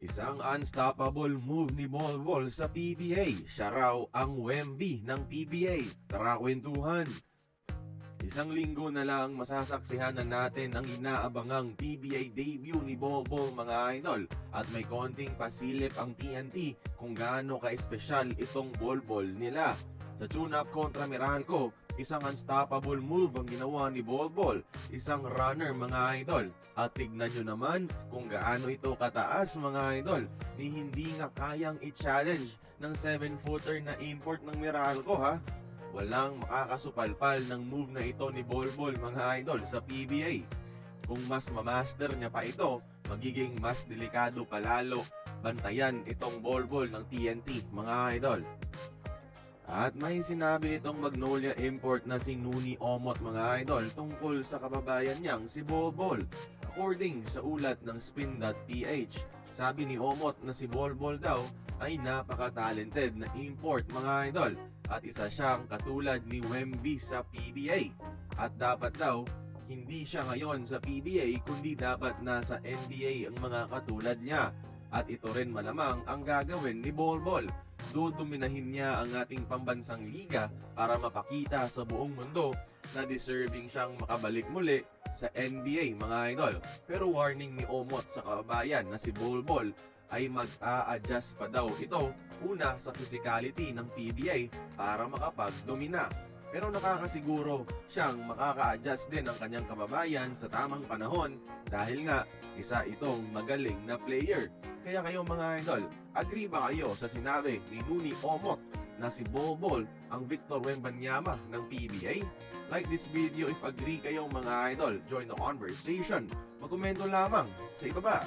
Isang unstoppable move ni Bolbol sa PBA. Siya raw ang Wemby ng PBA. Tara kwentuhan! Isang linggo na lang masasaksihan na natin ang inaabangang PBA debut ni Bolbol mga idol. At may konting pasilip ang TNT kung gaano ka-espesyal itong Bolbol nila. Sa tune-up kontra Meralco, isang unstoppable move ang ginawa ni Bolbol, isang runner mga idol. At tignan nyo naman kung gaano ito kataas mga idol, ni hindi nga kayang i-challenge ng 7-footer na import ng Meralco ha. Walang makakasupalpal ng move na ito ni Bolbol mga idol sa PBA. Kung mas mamaster niya pa ito, magiging mas delikado palalo bantayan itong Bolbol ng TNT mga idol. At may sinabi itong Magnolia import na si Nuni Omot mga idol tungkol sa kababayan niyang si Bolbol. According sa ulat ng spin.ph, sabi ni Omot na si Bolbol daw ay napaka-talented na import mga idol at isa siyang katulad ni Wemby sa PBA. At dapat daw, hindi siya ngayon sa PBA kundi dapat nasa NBA ang mga katulad niya. At ito rin malamang ang gagawin ni Bolbol. Dodominahin niya ang ating pambansang liga para mapakita sa buong mundo na deserving siyang makabalik muli sa NBA mga idol. Pero warning ni Omot sa kababayan na si Bolbol ay mag-a-adjust pa daw ito una sa physicality ng PBA para makapag-domina. Pero nakakasiguro siyang makaka-adjust din ang kanyang kababayan sa tamang panahon dahil nga isa itong magaling na player. Kaya kayo mga idol, agree ba kayo sa sinabi ni Nuni Omot na si Bolbol ang Victor Wembanyama ng PBA? Like this video if agree kayo mga idol. Join the conversation. Magkomento lamang sa ibaba.